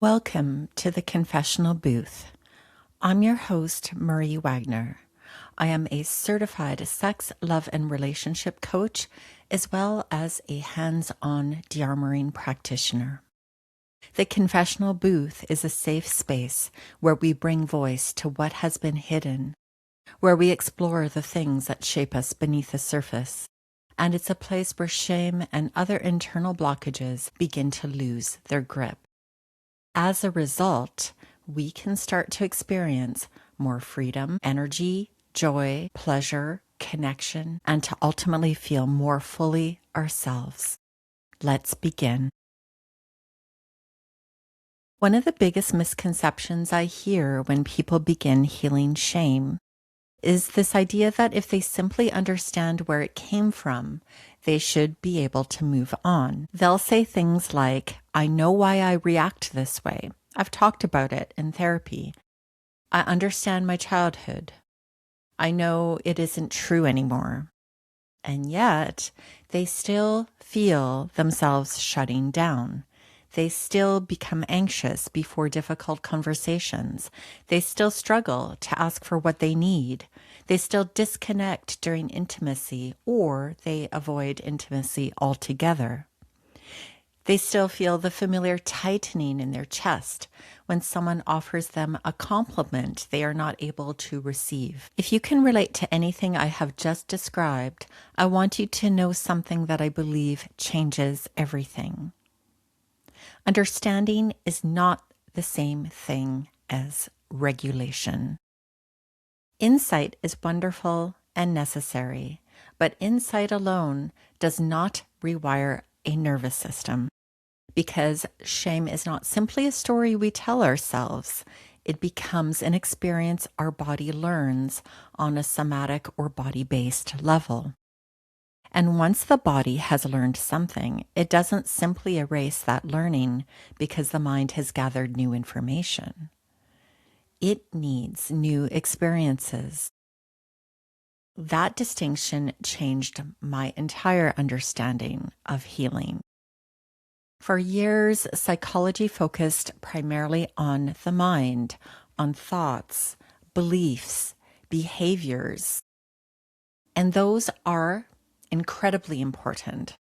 Welcome to the Confessional Booth. I'm your host, Marie Wagner. I am a certified sex, love, and relationship coach, as well as a hands-on de-armoring practitioner. The Confessional Booth is a safe space where we bring voice to what has been hidden, where we explore the things that shape us beneath the surface, and it's a place where shame and other internal blockages begin to lose their grip. As a result, we can start to experience more freedom, energy, joy, pleasure, connection, and to ultimately feel more fully ourselves. Let's begin. One of the biggest misconceptions I hear when people begin healing shame is this idea that if they simply understand where it came from, they should be able to move on. They'll say things like, I know why I react this way. I've talked about it in therapy. I understand my childhood. I know it isn't true anymore. And yet, they still feel themselves shutting down. They still become anxious before difficult conversations. They still struggle to ask for what they need. They still disconnect during intimacy, or they avoid intimacy altogether. They still feel the familiar tightening in their chest when someone offers them a compliment they are not able to receive. If you can relate to anything I have just described, I want you to know something that I believe changes everything. Understanding is not the same thing as regulation. Insight is wonderful and necessary, but insight alone does not rewire a nervous system, because shame is not simply a story we tell ourselves. It becomes an experience our body learns on a somatic or body-based level. And once the body has learned something, it doesn't simply erase that learning because the mind has gathered new information. It needs new experiences. That distinction changed my entire understanding of healing. For years, psychology focused primarily on the mind, on thoughts, beliefs, behaviors, and those are incredibly important.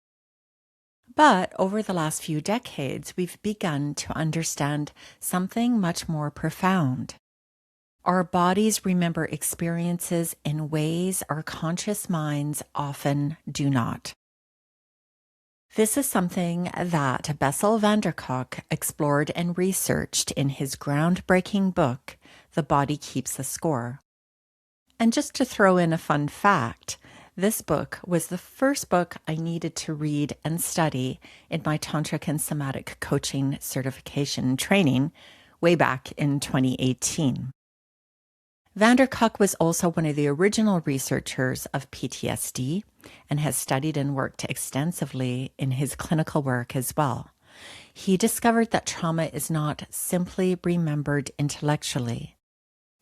But over the last few decades, we've begun to understand something much more profound. Our bodies remember experiences in ways our conscious minds often do not. This is something that Bessel van der Kolk explored and researched in his groundbreaking book, The Body Keeps the Score. And just to throw in a fun fact, this book was the first book I needed to read and study in my Tantric and Somatic Coaching certification training way back in 2018. Van der Kolk was also one of the original researchers of PTSD and has studied and worked extensively in his clinical work as well. He discovered that trauma is not simply remembered intellectually.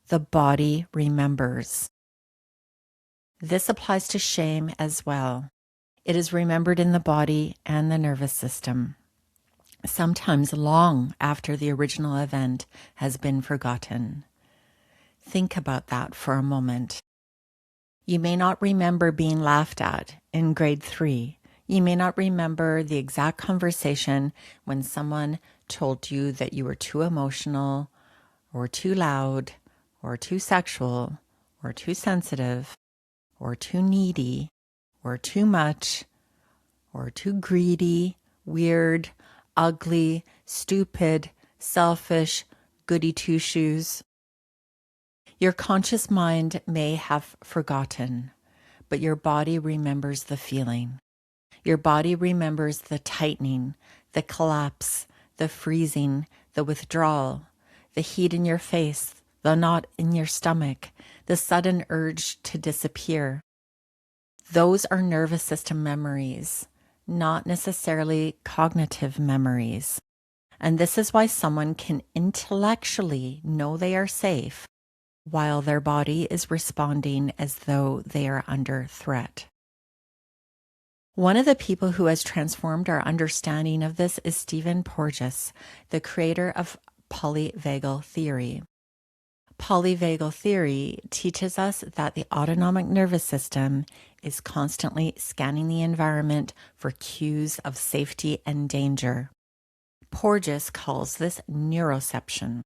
The body remembers. This applies to shame as well. It is remembered in the body and the nervous system, sometimes long after the original event has been forgotten. Think about that for a moment. You may not remember being laughed at in grade 3. You may not remember the exact conversation when someone told you that you were too emotional, or too loud, or too sexual, or too sensitive, or too needy, or too much, or too greedy, weird, ugly, stupid, selfish, goody two-shoes. Your conscious mind may have forgotten, but your body remembers the feeling. Your body remembers the tightening, the collapse, the freezing, the withdrawal, the heat in your face, the knot in your stomach, the sudden urge to disappear. Those are nervous system memories, not necessarily cognitive memories. And this is why someone can intellectually know they are safe while their body is responding as though they are under threat. One of the people who has transformed our understanding of this is Stephen Porges, the creator of polyvagal theory. Polyvagal theory teaches us that the autonomic nervous system is constantly scanning the environment for cues of safety and danger. Porges calls this neuroception.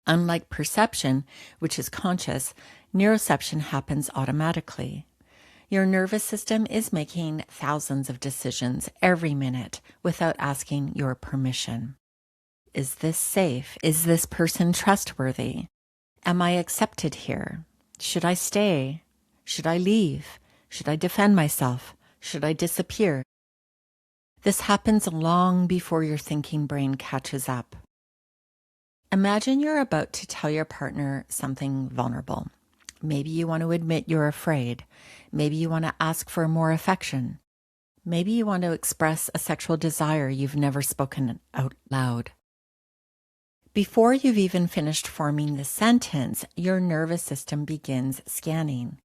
Unlike perception, which is conscious, neuroception happens automatically. Your nervous system is making thousands of decisions every minute without asking your permission. Is this safe? Is this person trustworthy? Am I accepted here? Should I stay? Should I leave? Should I defend myself? Should I disappear? This happens long before your thinking brain catches up. Imagine you're about to tell your partner something vulnerable. Maybe you want to admit you're afraid. Maybe you want to ask for more affection. Maybe you want to express a sexual desire you've never spoken out loud. Before you've even finished forming the sentence, your nervous system begins scanning.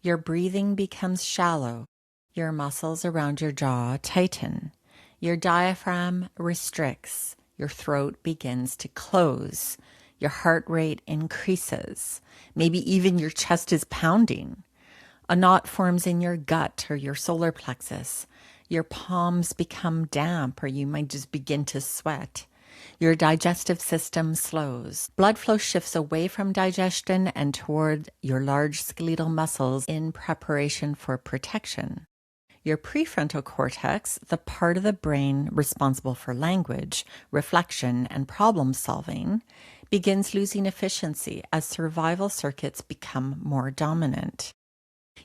Your breathing becomes shallow. Your muscles around your jaw tighten. Your diaphragm restricts. Your throat begins to close. Your heart rate increases. Maybe even your chest is pounding. A knot forms in your gut or your solar plexus. Your palms become damp, or you might just begin to sweat. Your digestive system slows. Blood flow shifts away from digestion and toward your large skeletal muscles in preparation for protection. Your prefrontal cortex, the part of the brain responsible for language, reflection, and problem solving, begins losing efficiency as survival circuits become more dominant.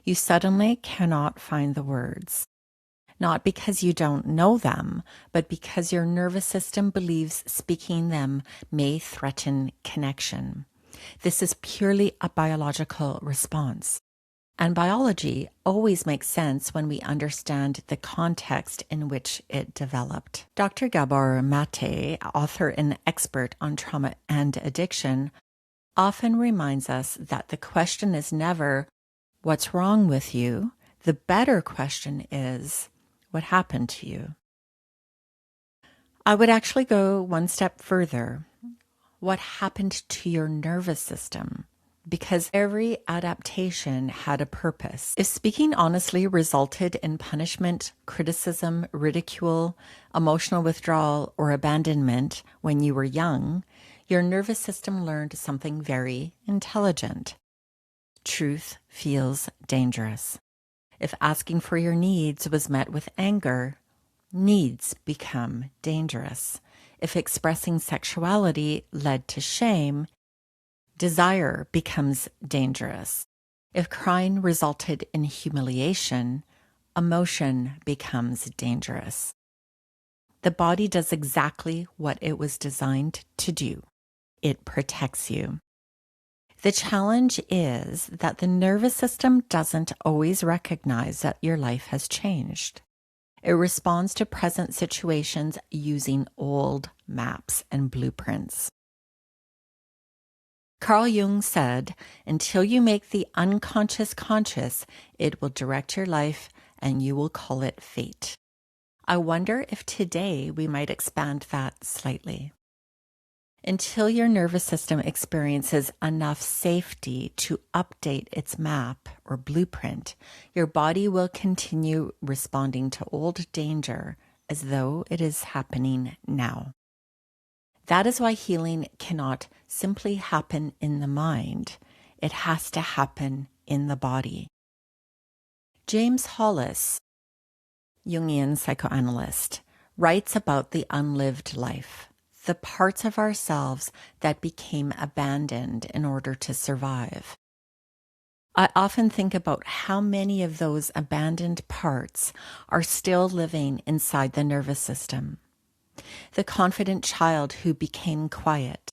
You suddenly cannot find the words. Not because you don't know them, but because your nervous system believes speaking them may threaten connection. This is purely a biological response. And biology always makes sense when we understand the context in which it developed. Dr. Gabor Mate, author and expert on trauma and addiction, often reminds us that the question is never, "What's wrong with you?" The better question is, "What happened to you?" I would actually go one step further. What happened to your nervous system? Because every adaptation had a purpose. If speaking honestly resulted in punishment, criticism, ridicule, emotional withdrawal, or abandonment when you were young, your nervous system learned something very intelligent. Truth feels dangerous. If asking for your needs was met with anger, needs become dangerous. If expressing sexuality led to shame, desire becomes dangerous. If crying resulted in humiliation, emotion becomes dangerous. The body does exactly what it was designed to do. It protects you. The challenge is that the nervous system doesn't always recognize that your life has changed. It responds to present situations using old maps and blueprints. Carl Jung said, "Until you make the unconscious conscious, it will direct your life and you will call it fate." I wonder if today we might expand that slightly. Until your nervous system experiences enough safety to update its map or blueprint, your body will continue responding to old danger as though it is happening now. That is why healing cannot simply happen in the mind. It has to happen in the body. James Hollis, Jungian psychoanalyst, writes about the unlived life, the parts of ourselves that became abandoned in order to survive. I often think about how many of those abandoned parts are still living inside the nervous system. The confident child who became quiet,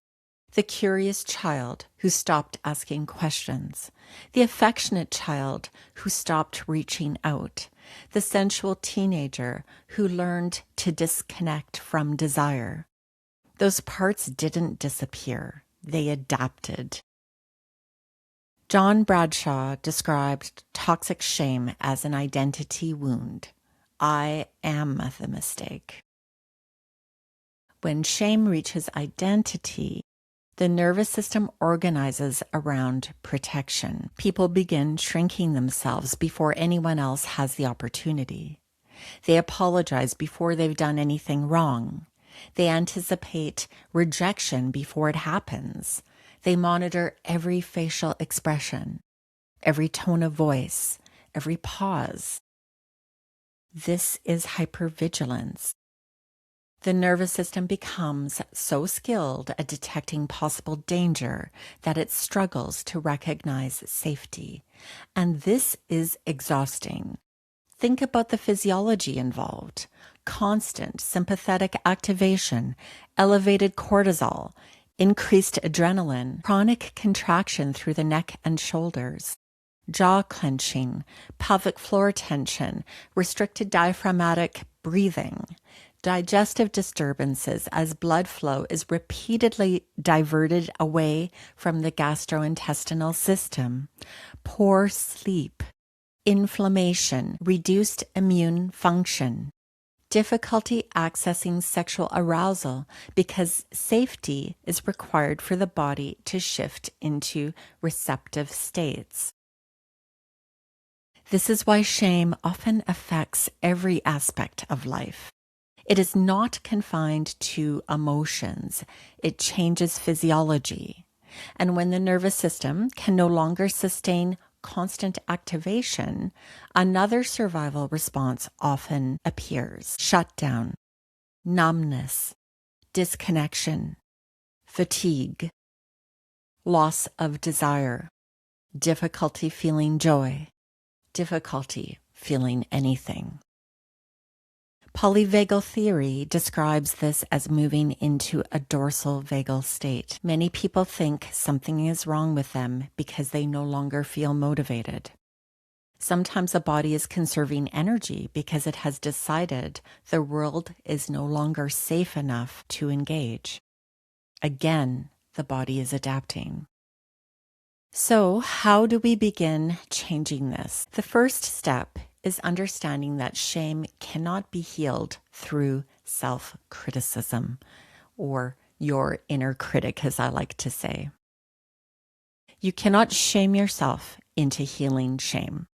the curious child who stopped asking questions, the affectionate child who stopped reaching out, the sensual teenager who learned to disconnect from desire. Those parts didn't disappear, they adapted. John Bradshaw described toxic shame as an identity wound. I am the mistake. When shame reaches identity, the nervous system organizes around protection. People begin shrinking themselves before anyone else has the opportunity. They apologize before they've done anything wrong. They anticipate rejection before it happens. They monitor every facial expression, every tone of voice, every pause. This is hypervigilance. The nervous system becomes so skilled at detecting possible danger that it struggles to recognize safety. And this is exhausting. Think about the physiology involved. Constant sympathetic activation, elevated cortisol, increased adrenaline, chronic contraction through the neck and shoulders, jaw clenching, pelvic floor tension, restricted diaphragmatic breathing, digestive disturbances as blood flow is repeatedly diverted away from the gastrointestinal system, poor sleep, inflammation, reduced immune function, difficulty accessing sexual arousal because safety is required for the body to shift into receptive states. This is why shame often affects every aspect of life. It is not confined to emotions. It changes physiology. And when the nervous system can no longer sustain constant activation, another survival response often appears: shutdown, numbness, disconnection, fatigue, loss of desire, difficulty feeling joy, difficulty feeling anything. Polyvagal theory describes this as moving into a dorsal vagal state. Many people think something is wrong with them because they no longer feel motivated. Sometimes the body is conserving energy because it has decided the world is no longer safe enough to engage. Again, the body is adapting. So, how do we begin changing this? The first step is understanding that shame cannot be healed through self-criticism, or your inner critic, as I like to say. You cannot shame yourself into healing shame.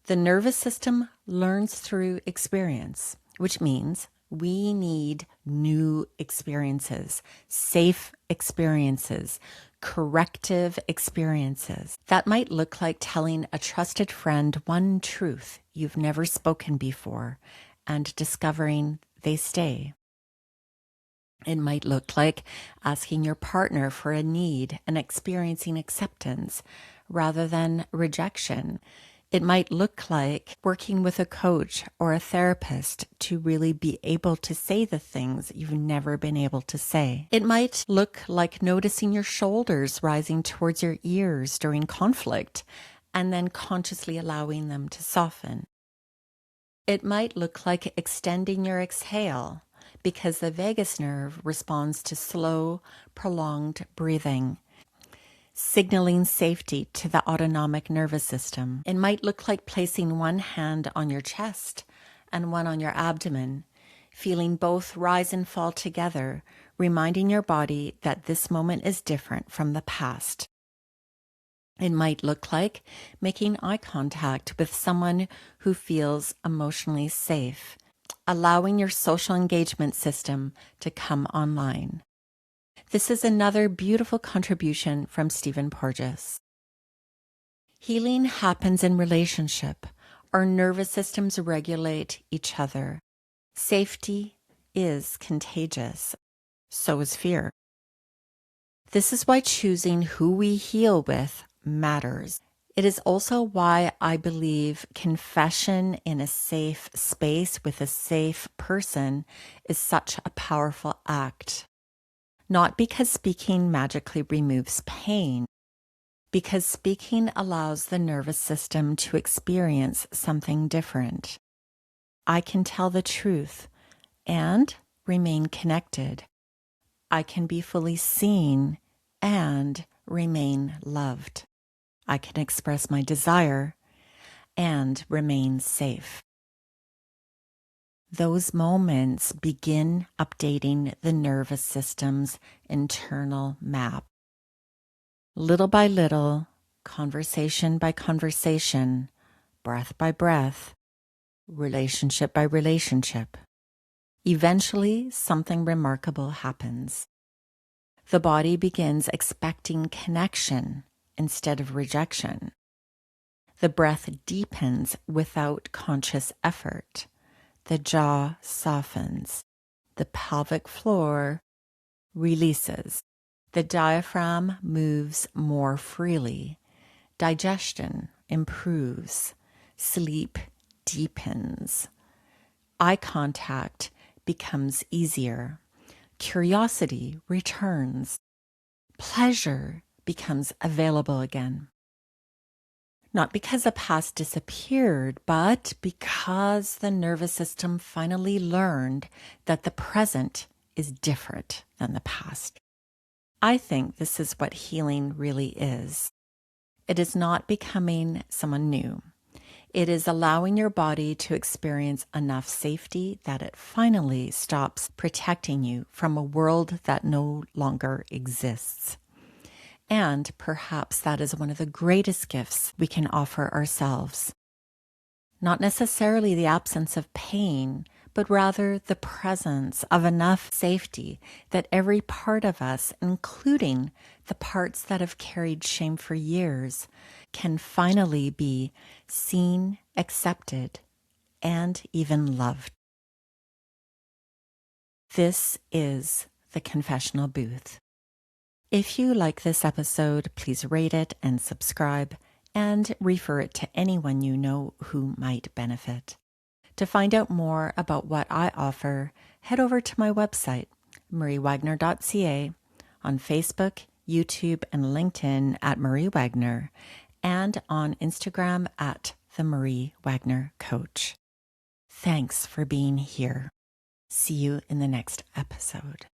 The nervous system learns through experience, which means we need new experiences, safe experiences, corrective experiences. That might look like telling a trusted friend one truth you've never spoken before and discovering they stay. It might look like asking your partner for a need and experiencing acceptance rather than rejection. It might look like working with a coach or a therapist to really be able to say the things you've never been able to say. It might look like noticing your shoulders rising towards your ears during conflict and then consciously allowing them to soften. It might look like extending your exhale because the vagus nerve responds to slow, prolonged breathing, signaling safety to the autonomic nervous system. It might look like placing one hand on your chest and one on your abdomen, feeling both rise and fall together, reminding your body that this moment is different from the past. It might look like making eye contact with someone who feels emotionally safe, allowing your social engagement system to come online. This is another beautiful contribution from Stephen Porges. Healing happens in relationship. Our nervous systems regulate each other. Safety is contagious. So is fear. This is why choosing who we heal with matters. It is also why I believe confession in a safe space with a safe person is such a powerful act. Not because speaking magically removes pain, because speaking allows the nervous system to experience something different. I can tell the truth and remain connected. I can be fully seen and remain loved. I can express my desire and remain safe. Those moments begin updating the nervous system's internal map. Little by little, conversation by conversation, breath by breath, relationship by relationship. Eventually, something remarkable happens. The body begins expecting connection instead of rejection. The breath deepens without conscious effort. The jaw softens. The pelvic floor releases. The diaphragm moves more freely. Digestion improves. Sleep deepens. Eye contact becomes easier. Curiosity returns. Pleasure becomes available again. Not because the past disappeared, but because the nervous system finally learned that the present is different than the past. I think this is what healing really is. It is not becoming someone new. It is allowing your body to experience enough safety that it finally stops protecting you from a world that no longer exists. And perhaps that is one of the greatest gifts we can offer ourselves. Not necessarily the absence of pain, but rather the presence of enough safety that every part of us, including the parts that have carried shame for years, can finally be seen, accepted, and even loved. This is the Confessional Booth. If you like this episode, please rate it and subscribe, and refer it to anyone you know who might benefit. To find out more about what I offer, head over to my website, mariewagner.ca, on Facebook, YouTube, and LinkedIn at Marie Wagner, and on Instagram at The Marie Wagner Coach. Thanks for being here. See you in the next episode.